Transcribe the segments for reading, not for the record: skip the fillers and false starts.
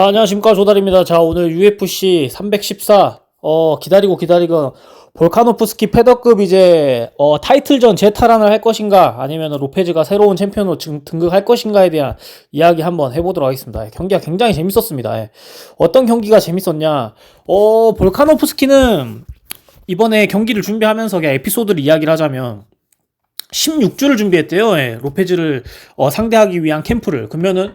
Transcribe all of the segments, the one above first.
안녕하십니까, 조달입니다. 자, 오늘 UFC 314 기다리고 볼카노프스키 패더급 이제 타이틀전 재탈환을 할 것인가, 아니면 로페즈가 새로운 챔피언으로 등극할 것인가에 대한 이야기 한번 해보도록 하겠습니다. 경기가 굉장히 재밌었습니다. 어떤 경기가 재밌었냐, 볼카노프스키는 이번에 경기를 준비하면서 그냥 에피소드를 이야기를 하자면 16주를 준비했대요. 로페즈를 상대하기 위한 캠프를. 그러면은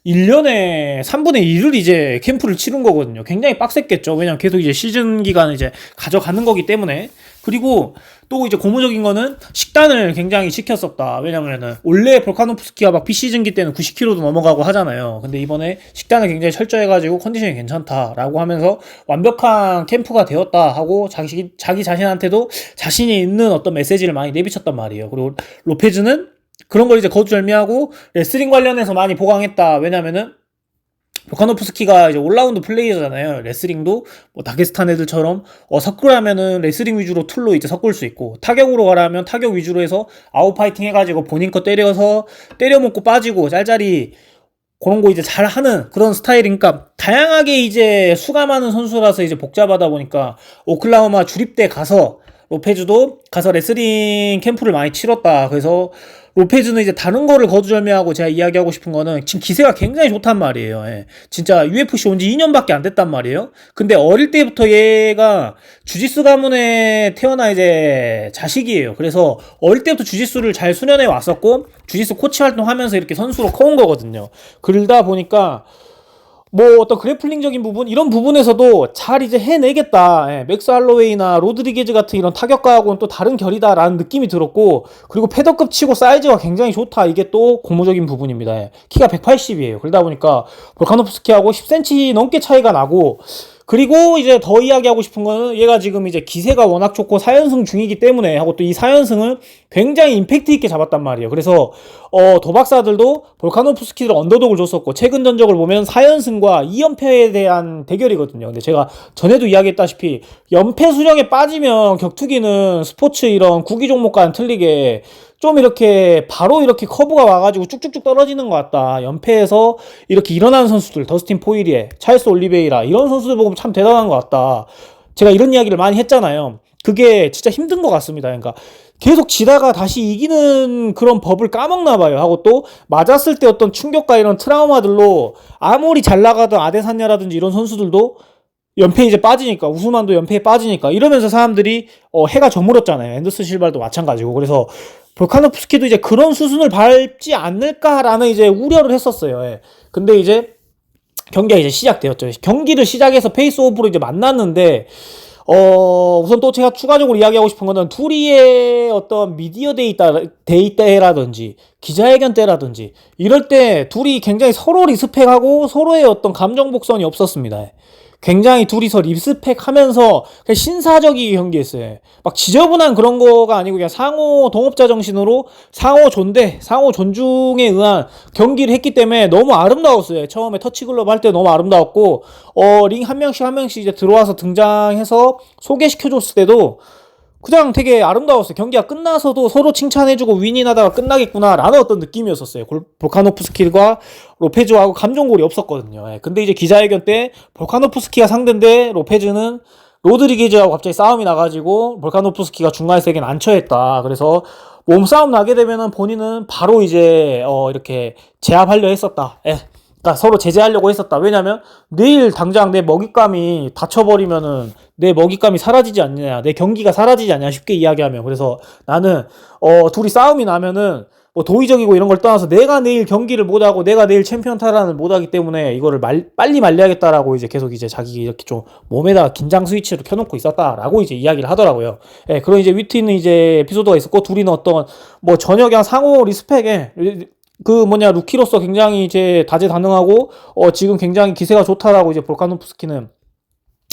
1년에 3분의 1을 이제 캠프를 치른 거거든요. 굉장히 빡셌겠죠. 왜냐면 계속 이제 시즌 기간을 이제 가져가는 거기 때문에. 그리고 또 이제 고무적인 거는 식단을 굉장히 시켰었다. 왜냐면은 원래 볼카노프스키가 막 비시즌기 때는 90kg도 넘어가고 하잖아요. 근데 이번에 식단을 굉장히 철저해가지고 컨디션이 괜찮다라고 하면서 완벽한 캠프가 되었다 하고 자기 자신한테도 자신이 있는 어떤 메시지를 많이 내비쳤단 말이에요. 그리고 로페즈는 그런 걸 이제 거두절미하고 레슬링 관련해서 많이 보강했다. 왜냐면은 볼카노프스키가 이제 올라운드 플레이어잖아요. 레슬링도 뭐 다게스탄 애들처럼 섞으라면은 레슬링 위주로 툴로 이제 섞을 수 있고, 타격으로 가라면 타격 위주로 해서 아웃파이팅 해가지고 본인 거 때려서 때려먹고 빠지고 짤짤이 그런 거 이제 잘 하는 그런 스타일이니까, 다양하게 이제 수감하는 선수라서 이제 복잡하다 보니까 오클라호마 주립대 가서 로페즈도 가서 레슬링 캠프를 많이 치렀다. 그래서 로페즈는 이제 다른 거를 거두절미하고 제가 이야기하고 싶은 거는 지금 기세가 굉장히 좋단 말이에요. 진짜 UFC 온 지 2년밖에 안 됐단 말이에요. 근데 어릴 때부터 얘가 주짓수 가문에 태어나 이제 자식이에요. 그래서 어릴 때부터 주짓수를 잘 수련해 왔었고, 주짓수 코치 활동하면서 이렇게 선수로 커온 거거든요. 그러다 보니까 뭐 어떤 그래플링적인 부분, 이런 부분에서도 잘 이제 해내겠다. 맥스 할로웨이나 로드리게즈 같은 이런 타격가하고는 또 다른 결이다라는 느낌이 들었고, 그리고 패더급 치고 사이즈가 굉장히 좋다. 이게 또 고무적인 부분입니다. 키가 180이에요. 그러다 보니까 볼카노프스키하고 10cm 넘게 차이가 나고, 그리고 이제 더 이야기하고 싶은 거는 얘가 지금 이제 기세가 워낙 좋고 4연승 중이기 때문에 하고, 또 이 4연승을 굉장히 임팩트 있게 잡았단 말이에요. 그래서 도박사들도 볼카노프스키를 언더독을 줬었고, 최근 전적을 보면 4연승과 2연패에 대한 대결이거든요. 근데 제가 전에도 이야기했다시피 연패 수령에 빠지면 격투기는 스포츠 이런 구기 종목과는 틀리게 좀 이렇게 바로 이렇게 커브가 와가지고 쭉쭉쭉 떨어지는 것 같다. 연패에서 이렇게 일어나는 선수들, 더스틴 포이리에, 찰스 올리베이라, 이런 선수들 보면 참 대단한 것 같다. 제가 이런 이야기를 많이 했잖아요. 그게 진짜 힘든 것 같습니다. 그러니까 계속 지다가 다시 이기는 그런 법을 까먹나 봐요. 하고 또 맞았을 때 어떤 충격과 이런 트라우마들로 아무리 잘 나가던 아데사냐라든지 이런 선수들도 연패에 이제 빠지니까, 우스만도 연패에 빠지니까 이러면서 사람들이 해가 저물었잖아요. 앤더슨 실바도 마찬가지고. 그래서 볼카노프스키도 이제 그런 수순을 밟지 않을까라는 이제 우려를 했었어요. 근데 이제 경기가 이제 시작되었죠. 경기를 시작해서 페이스오프로 이제 만났는데, 우선 또 제가 추가적으로 이야기하고 싶은 거는 둘이의 어떤 미디어 데이 때라든지 기자회견 때라든지 이럴 때 둘이 굉장히 서로 리스펙하고 서로의 어떤 감정 복선이 없었습니다. 굉장히 둘이서 리스펙하면서 그냥 신사적이게 경기했어요. 막 지저분한 그런 거가 아니고 그냥 상호 동업자 정신으로 상호 존대, 상호 존중에 의한 경기를 했기 때문에 너무 아름다웠어요. 처음에 터치글러브 할 때 너무 아름다웠고, 링 한 명씩 이제 들어와서 등장해서 소개시켜줬을 때도 그냥 되게 아름다웠어요. 경기가 끝나서도 서로 칭찬해주고 윈윈하다가 끝나겠구나 라는 어떤 느낌이었었어요. 볼카노프스키와 로페즈하고 감정골이 없었거든요. 근데 이제 기자회견 때 볼카노프스키가 상대인데 로페즈는 로드리게즈하고 갑자기 싸움이 나가지고 볼카노프스키가 중간에서 에겐 안처했다. 그래서 몸싸움 나게 되면은 본인은 바로 이제 이렇게 제압하려 했었다. 그러니까 서로 제재하려고 했었다. 왜냐면 내일 당장 내 먹잇감이 다쳐버리면은 내 먹잇감이 사라지지 않느냐, 내 경기가 사라지지 않냐, 쉽게 이야기하면. 그래서 나는 둘이 싸움이 나면은 뭐 도의적이고 이런 걸 떠나서 내가 내일 경기를 못하고 내가 내일 챔피언 탈환을 못하기 때문에 이거를 빨리 말려야겠다라고 이제 계속 이제 자기 이렇게 좀 몸에다가 긴장 스위치를 켜놓고 있었다라고 이제 이야기를 하더라고요. 그런 이제 위트 있는 이제 에피소드가 있었고, 둘이는 어떤 뭐 전혀 그냥 상호 리스펙에 루키로서 굉장히 이제 다재다능하고, 지금 굉장히 기세가 좋다라고 이제 볼카노프스키는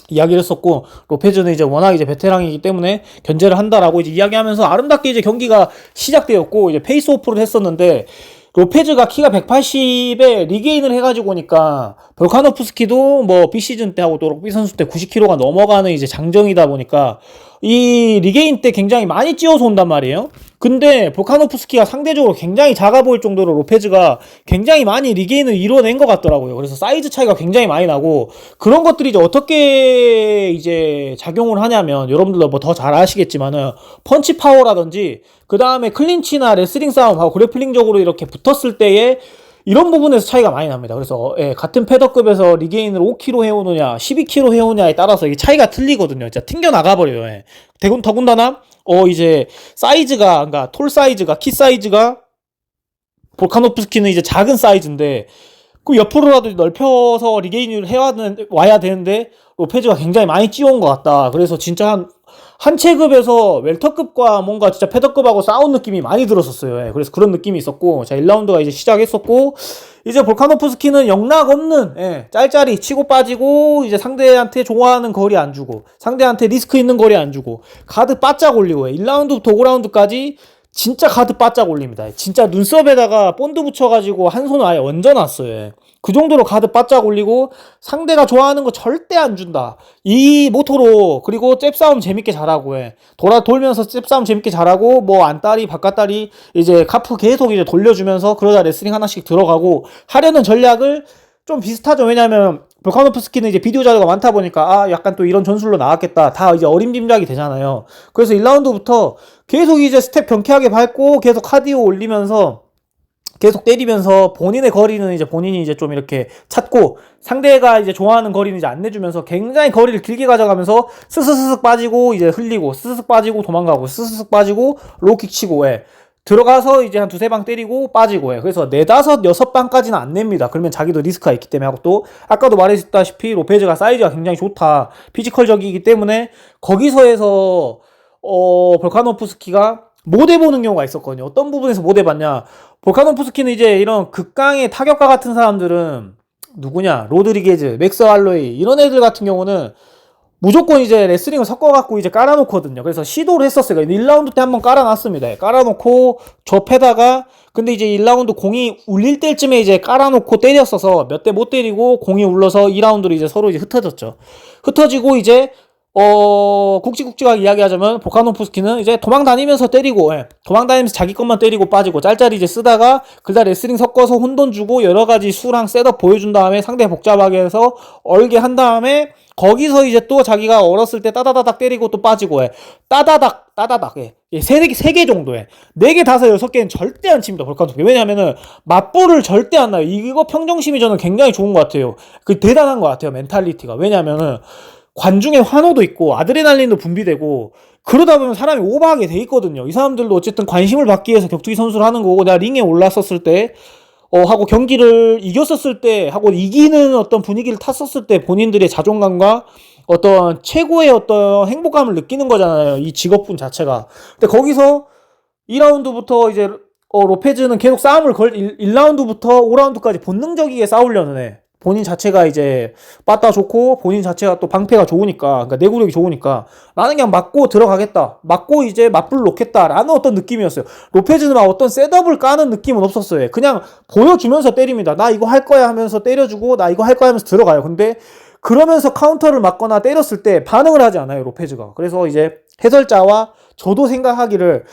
이야기를 했었고, 로페즈는 이제 워낙 이제 베테랑이기 때문에 견제를 한다라고 이제 이야기하면서 아름답게 이제 경기가 시작되었고, 이제 페이스오프를 했었는데, 로페즈가 키가 180에 리게인을 해가지고 오니까 볼카노프스키도 뭐 B시즌 때 하고 또 럭비 선수 때 90kg가 넘어가는 이제 장정이다 보니까 이 리게인 때 굉장히 많이 찌워서 온단 말이에요. 근데 볼카노프스키가 상대적으로 굉장히 작아 보일 정도로 로페즈가 굉장히 많이 리게인을 이뤄낸 것 같더라고요. 그래서 사이즈 차이가 굉장히 많이 나고, 그런 것들이 이제 어떻게 이제 작용을 하냐면, 여러분들도 뭐 더 잘 아시겠지만은 펀치 파워라든지 그 다음에 클린치나 레슬링 싸움하고 그래플링적으로 이렇게 붙었을 때에 이런 부분에서 차이가 많이 납니다. 그래서 같은 패더급에서 리게인을 5kg 해오느냐 12kg 해오느냐에 따라서 이게 차이가 틀리거든요. 진짜 튕겨 나가버려요. 더군다나 이제 사이즈가, 그러니까 톨 사이즈가, 키 사이즈가, 볼카노프스키는 이제 작은 사이즈인데 그 옆으로라도 넓혀서 리게인을 와야 되는데 로페즈가 굉장히 많이 찌워온 것 같다. 그래서 진짜 한 체급에서 웰터급과 뭔가 진짜 패더급하고 싸운 느낌이 많이 들었었어요. 그래서 그런 느낌이 있었고, 자 1라운드가 이제 시작했었고, 이제 볼카노프스키는 영락 없는 짤짤이 치고 빠지고, 이제 상대한테 좋아하는 거리 안 주고, 상대한테 리스크 있는 거리 안 주고, 가드 바짝 올리고 1라운드부터 5라운드까지 진짜 가드 바짝 올립니다. 진짜 눈썹에다가 본드 붙여가지고 한 손을 아예 얹어놨어요. 그 정도로 가드 바짝 올리고 상대가 좋아하는 거 절대 안 준다. 이 모토로, 그리고 잽싸움 재밌게 잘하고 돌면서 잽싸움 재밌게 잘하고, 뭐 안다리 바깥다리 이제 카프 계속 이제 돌려주면서 그러다 레슬링 하나씩 들어가고 하려는 전략을 좀 비슷하죠. 왜냐면 볼카노프스키는 이제 비디오 자료가 많다 보니까 약간 또 이런 전술로 나왔겠다, 다 이제 어림짐작이 되잖아요. 그래서 1라운드부터 계속 이제 스텝 경쾌하게 밟고 계속 카디오 올리면서 계속 때리면서 본인의 거리는 이제 본인이 이제 좀 이렇게 찾고, 상대가 이제 좋아하는 거리는 이제 안 내주면서 굉장히 거리를 길게 가져가면서 스스스슥 빠지고 이제 흘리고, 스스슥 빠지고 도망가고, 스스슥 빠지고 로우킥 치고 들어가서 이제 한 두세 방 때리고 빠지고 그래서 4, 5, 6방까지는 안 냅니다. 그러면 자기도 리스크가 있기 때문에 하고, 또 아까도 말했다시피 로페즈가 사이즈가 굉장히 좋다, 피지컬적이기 때문에 거기서 해서 볼카노프스키가 못 해보는 경우가 있었거든요. 어떤 부분에서 못 해봤냐, 볼카노프스키는 이제 이런 극강의 타격가 같은 사람들은 누구냐, 로드리게즈, 맥스 할로웨이 이런 애들 같은 경우는 무조건 이제 레슬링을 섞어갖고 이제 깔아놓거든요. 그래서 시도를 했었어요. 1라운드 때 한번 깔아놨습니다. 깔아놓고 접해다가, 근데 이제 1라운드 공이 울릴 때쯤에 이제 깔아놓고 때렸어서 몇 대 못 때리고 공이 울러서 2라운드로 이제 서로 이제 흩어졌죠. 흩어지고 이제 굵직굵직하게 이야기하자면 볼카노프스키는 이제 도망다니면서 때리고, 도망다니면서 자기 것만 때리고 빠지고 짤짤이 이제 쓰다가 그다 레슬링 섞어서 혼돈 주고 여러가지 수랑 셋업 보여준 다음에 상대 복잡하게 해서 얼게 한 다음에 거기서 이제 또 자기가 얼었을 때 따다다닥 때리고 또 빠지고 따다닥 세 개 정도에 4개, 5, 6개는 절대 안 칩니다. 볼카노프스키. 왜냐면은 맞불을 절대 안 나요. 이거 평정심이 저는 굉장히 좋은 것 같아요. 그 대단한 것 같아요, 멘탈리티가. 왜냐면은 관중의 환호도 있고 아드레날린도 분비되고 그러다 보면 사람이 오버하게 돼 있거든요. 이 사람들도 어쨌든 관심을 받기 위해서 격투기 선수를 하는 거고, 내가 링에 올랐었을 때 하고 경기를 이겼었을 때 하고 이기는 어떤 분위기를 탔었을 때 본인들의 자존감과 어떤 최고의 어떤 행복감을 느끼는 거잖아요, 이 직업군 자체가. 근데 거기서 2라운드부터 이제 로페즈는 계속 싸움을 1라운드부터 5라운드까지 본능적이게 싸우려는 본인 자체가 이제 빠따 좋고 본인 자체가 또 방패가 좋으니까, 그러니까 내구력이 좋으니까 나는 그냥 맞고 들어가겠다, 맞고 이제 맞불 놓겠다 라는 어떤 느낌이었어요. 로페즈는 막 어떤 셋업을 까는 느낌은 없었어요. 그냥 보여주면서 때립니다. 나 이거 할 거야 하면서 때려주고, 나 이거 할 거야 하면서 들어가요. 근데 그러면서 카운터를 맞거나 때렸을 때 반응을 하지 않아요, 로페즈가. 그래서 이제 해설자와 저도 생각하기를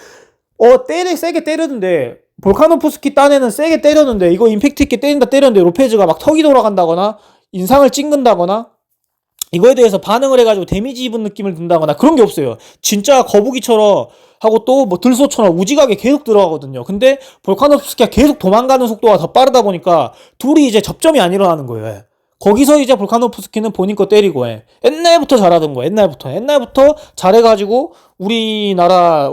세게 때렸는데, 볼카노프스키 딴에는 세게 때렸는데 이거 임팩트 있게 때렸는데 로페즈가 막 턱이 돌아간다거나 인상을 찡근다거나 이거에 대해서 반응을 해가지고 데미지 입은 느낌을 든다거나 그런 게 없어요. 진짜 거북이처럼 하고 또 뭐 들소처럼 우직하게 계속 들어가거든요. 근데 볼카노프스키가 계속 도망가는 속도가 더 빠르다 보니까 둘이 이제 접점이 안 일어나는 거예요. 거기서 이제 볼카노프스키는 본인 거 때리고 옛날부터 잘하던 거, 옛날부터 잘해가지고 우리나라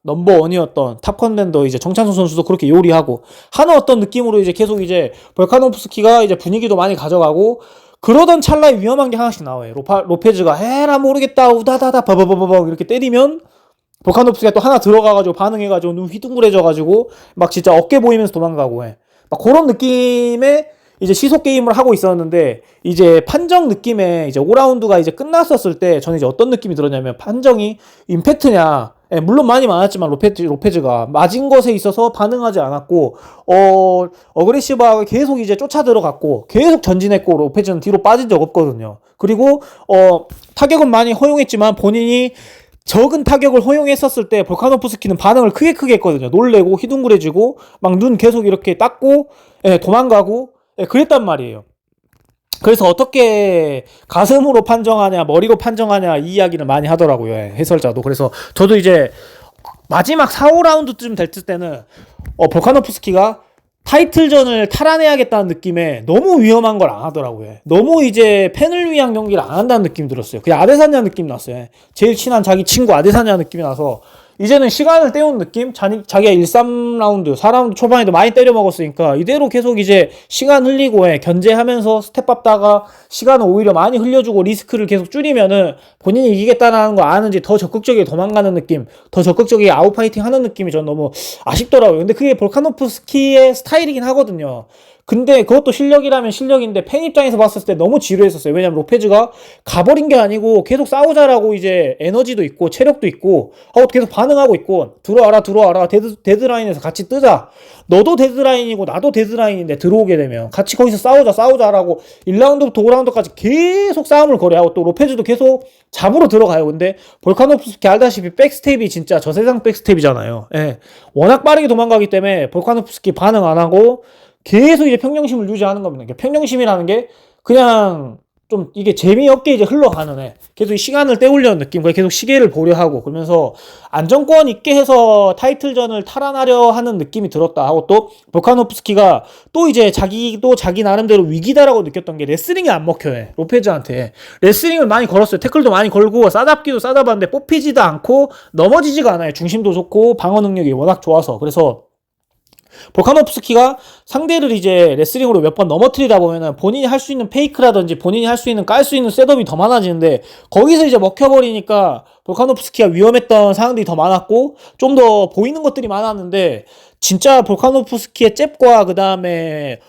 넘버원이었던 탑 컨텐더 이제 정찬수 선수도 그렇게 요리하고 하는 어떤 느낌으로 이제 계속 이제 볼카노프스키가 이제 분위기도 많이 가져가고, 그러던 찰나에 위험한 게 하나씩 나와요. 로페즈가 나 모르겠다 우다다다 버버버버 이렇게 때리면 볼카노프스키가 또 하나 들어가가지고 반응해가지고 눈 휘둥그레져가지고 막 진짜 어깨 보이면서 도망가고 막 그런 느낌의 이제 시속 게임을 하고 있었는데, 이제 판정 느낌에 이제 5라운드가 이제 끝났었을 때 저는 이제 어떤 느낌이 들었냐면, 판정이 임팩트냐, 물론 많이 많았지만 로페즈가 맞은 것에 있어서 반응하지 않았고 어그레시브하게 계속 이제 쫓아 들어갔고 계속 전진했고, 로페즈는 뒤로 빠진 적 없거든요. 그리고 타격은 많이 허용했지만 본인이 적은 타격을 허용했었을 때 볼카노프스키는 반응을 크게 했거든요. 놀래고 휘둥그레지고 막 눈 계속 이렇게 닦고 예, 도망가고 예, 그랬단 말이에요. 그래서 어떻게 가슴으로 판정하냐 머리로 판정하냐 이 이야기를 많이 하더라고요. 예, 해설자도. 그래서 저도 이제 마지막 4, 5라운드쯤 됐을 때는 볼카노프스키가 타이틀전을 탈환해야겠다는 느낌에 너무 위험한 걸 안 하더라고요. 너무 이제 팬을 위한 경기를 안 한다는 느낌 들었어요. 그냥 아데사냐 느낌 났어요. 제일 친한 자기 친구 아데사냐 느낌이 나서 이제는 시간을 때우는 느낌? 자기가 1, 3라운드, 4라운드 초반에도 많이 때려 먹었으니까 이대로 계속 이제 시간 흘리고 견제하면서 스텝 밟다가 시간을 오히려 많이 흘려주고 리스크를 계속 줄이면은 본인이 이기겠다는 거 아는지 더 적극적이게 도망가는 느낌, 더 적극적이게 아웃파이팅 하는 느낌이 전 너무 아쉽더라고요. 근데 그게 볼카노프스키의 스타일이긴 하거든요. 근데 그것도 실력이라면 실력인데 팬 입장에서 봤을 때 너무 지루했었어요. 왜냐면 로페즈가 가버린 게 아니고 계속 싸우자라고 이제 에너지도 있고 체력도 있고 하고 계속 반응하고 있고 들어와라 데드라인에서 같이 뜨자. 너도 데드라인이고 나도 데드라인인데 들어오게 되면 같이 거기서 싸우자라고 1라운드부터 5라운드까지 계속 싸움을 거래하고 또 로페즈도 계속 잡으러 들어가요. 근데 볼카노프스키 알다시피 백스텝이 진짜 저세상 백스텝이잖아요. 예. 워낙 빠르게 도망가기 때문에 볼카노프스키 반응 안 하고 계속 이제 평정심을 유지하는 겁니다. 평정심이라는 게 그냥 좀 이게 재미없게 이제 흘러가는 애. 계속 시간을 때우려는 느낌. 계속 시계를 보려 하고 그러면서 안정권 있게 해서 타이틀전을 탈환하려 하는 느낌이 들었다 하고 또 볼카노프스키가 또 이제 자기도 자기 나름대로 위기다라고 느꼈던 게 레슬링이 안 먹혀요. 로페즈한테. 레슬링을 많이 걸었어요. 태클도 많이 걸고 싸잡기도 싸잡았는데 뽑히지도 않고 넘어지지가 않아요. 중심도 좋고 방어 능력이 워낙 좋아서. 그래서 볼카노프스키가 상대를 이제 레슬링으로 몇 번 넘어뜨리다 보면은 본인이 할 수 있는 페이크라든지 본인이 할 수 있는 깔 수 있는 셋업이 더 많아지는데 거기서 이제 먹혀버리니까 볼카노프스키가 위험했던 상황들이 더 많았고 좀 더 보이는 것들이 많았는데 진짜 볼카노프스키의 잽과 그 다음에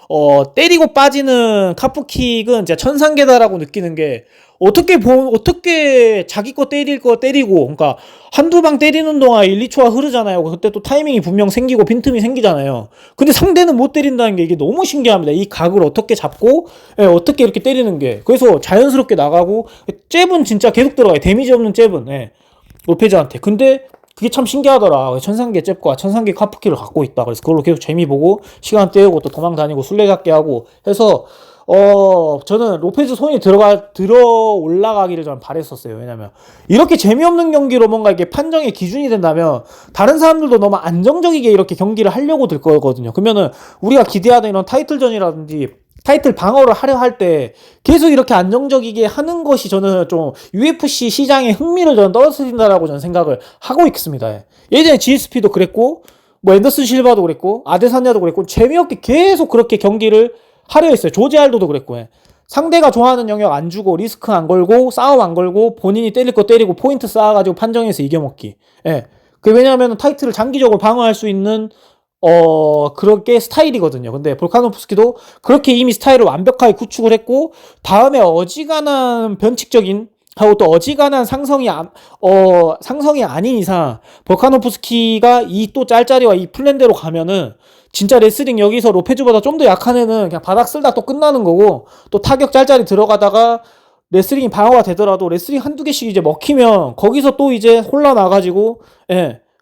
때리고 빠지는 카프킥은 진짜 천상계다라고 느끼는 게 어떻게 자기 거 때릴 거 때리고 그러니까 한두 방 때리는 동안 1, 2초가 흐르잖아요. 그때 또 타이밍이 분명 생기고 빈틈이 생기잖아요. 근데 상대는 못 때린다는 게 이게 너무 신기합니다. 이 각을 어떻게 잡고 어떻게 이렇게 때리는 게 그래서 자연스럽게 나가고 잽은 진짜 계속 들어가요. 데미지 없는 잽은 로페즈한테. 근데 그게 참 신기하더라. 천상계 잽과 천상계 카프키를 갖고 있다. 그래서 그걸로 계속 재미 보고 시간 때우고 또 도망 다니고 술래잡기 하고 해서 저는 로페즈 손이 들어 올라가기를 좀 바랬었어요. 왜냐면 이렇게 재미없는 경기로 뭔가 이렇게 판정의 기준이 된다면 다른 사람들도 너무 안정적이게 이렇게 경기를 하려고 들 거거든요. 그러면은 우리가 기대하던 이런 타이틀전이라든지 타이틀 방어를 하려 할 때 계속 이렇게 안정적이게 하는 것이 저는 좀 UFC 시장의 흥미를 저는 떨어뜨린다라고 저는 생각을 하고 있습니다. 예전에 GSP도 그랬고 뭐 앤더슨 실바도 그랬고 아데사냐도 그랬고 재미없게 계속 그렇게 경기를 하려 했어요. 조지 알도도 그랬고 상대가 좋아하는 영역 안 주고 리스크 안 걸고 싸움 안 걸고 본인이 때릴 거 때리고 포인트 쌓아가지고 판정해서 이겨먹기. 그 왜냐하면 타이틀을 장기적으로 방어할 수 있는 그렇게 스타일이거든요. 근데 볼카노프스키도 그렇게 이미 스타일을 완벽하게 구축을 했고 다음에 어지간한 변칙적인 하고 또 어지간한 상성이 아닌 이상 볼카노프스키가 이 또 짤짤이와 이 플랜대로 가면은 진짜 레슬링 여기서 로페즈보다 좀 더 약한 애는 그냥 바닥 쓸다 또 끝나는 거고 또 타격 짤짤이 들어가다가 레슬링이 방어가 되더라도 레슬링 한두 개씩 이제 먹히면 거기서 또 이제 혼란나가지고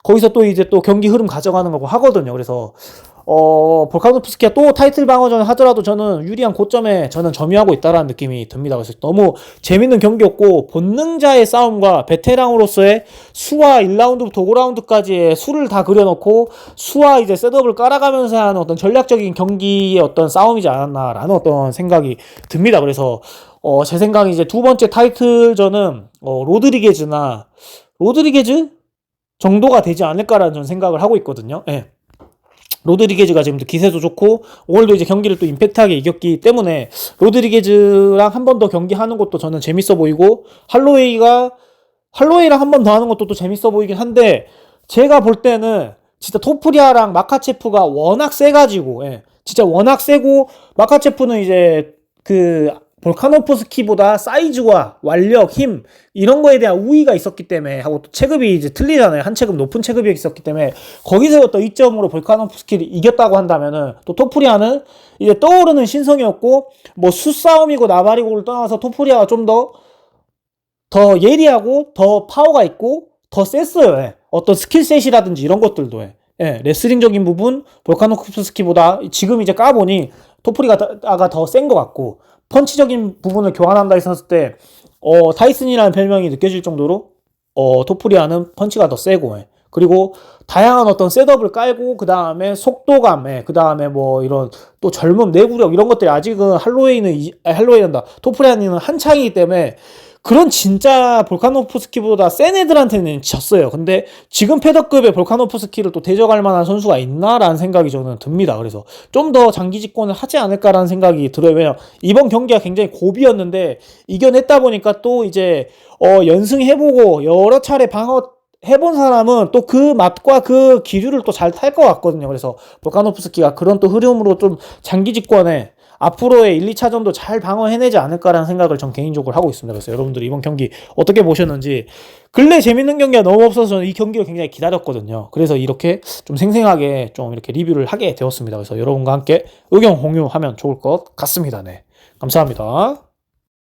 거기서 또 이제 또 경기 흐름 가져가는 거고 하거든요. 그래서 볼카노프스키가 또 타이틀 방어전을 하더라도 저는 유리한 고점에 저는 점유하고 있다라는 느낌이 듭니다. 그래서 너무 재밌는 경기였고 본능자의 싸움과 베테랑으로서의 수와 1라운드부터 5라운드까지의 수를 다 그려놓고 수와 이제 셋업을 깔아가면서 하는 어떤 전략적인 경기의 어떤 싸움이지 않았나라는 어떤 생각이 듭니다. 그래서 제 생각에 이제 두 번째 타이틀전은 로드리게즈 정도가 되지 않을까라는 전 생각을 하고 있거든요. 로드리게즈가 지금도 기세도 좋고 오늘도 이제 경기를 또 임팩트하게 이겼기 때문에 로드리게즈랑 한 번 더 경기하는 것도 저는 재밌어 보이고 할로웨이랑 한 번 더 하는 것도 또 재밌어 보이긴 한데 제가 볼 때는 진짜 토프리아랑 마카체프가 워낙 세가지고 진짜 워낙 세고 마카체프는 이제 그 볼카노프스키보다 사이즈와 완력, 힘 이런 거에 대한 우위가 있었기 때문에 하고 또 체급이 이제 틀리잖아요. 한 체급 높은 체급이 있었기 때문에 거기서 어떤 이점으로 볼카노프스키를 이겼다고 한다면은 또 토프리아는 이제 떠오르는 신성이었고 뭐 수싸움이고 나발이고를 떠나서 토프리아가 좀 더 예리하고 더 파워가 있고 더 셌어요. 예. 어떤 스킬셋이라든지 이런 것들도 예. 레슬링적인 부분 볼카노프스키보다 지금 이제 까보니 토프리가가 더 센 것 같고, 펀치적인 부분을 교환한다 했었을 때 타이슨이라는 별명이 느껴질 정도로 토프리아는 펀치가 더 세고, 그리고 다양한 어떤 셋업을 깔고, 그 다음에 속도감, 그 다음에 뭐 이런 또 젊음, 내구력 이런 것들이 아직은 할로웨이는다 토프리아는 한창이기 때문에 그런 진짜 볼카노프스키보다 센 애들한테는 졌어요. 근데 지금 패더급의 볼카노프스키를 또 대적할 만한 선수가 있나라는 생각이 저는 듭니다. 그래서 좀 더 장기 집권을 하지 않을까라는 생각이 들어요. 왜냐면 이번 경기가 굉장히 고비였는데 이겨냈다 보니까 또 이제 연승해보고 여러 차례 방어 해본 사람은 또 그 맛과 그 기류를 또 잘 탈 것 같거든요. 그래서 볼카노프스키가 그런 또 흐름으로 좀 장기 집권에 앞으로의 1, 2차전도 잘 방어해내지 않을까라는 생각을 전 개인적으로 하고 있습니다. 그래서 여러분들이 이번 경기 어떻게 보셨는지, 근래 재밌는 경기가 너무 없어서 저는 이 경기를 굉장히 기다렸거든요. 그래서 이렇게 좀 생생하게 좀 이렇게 리뷰를 하게 되었습니다. 그래서 여러분과 함께 의견 공유하면 좋을 것 같습니다. 네. 감사합니다.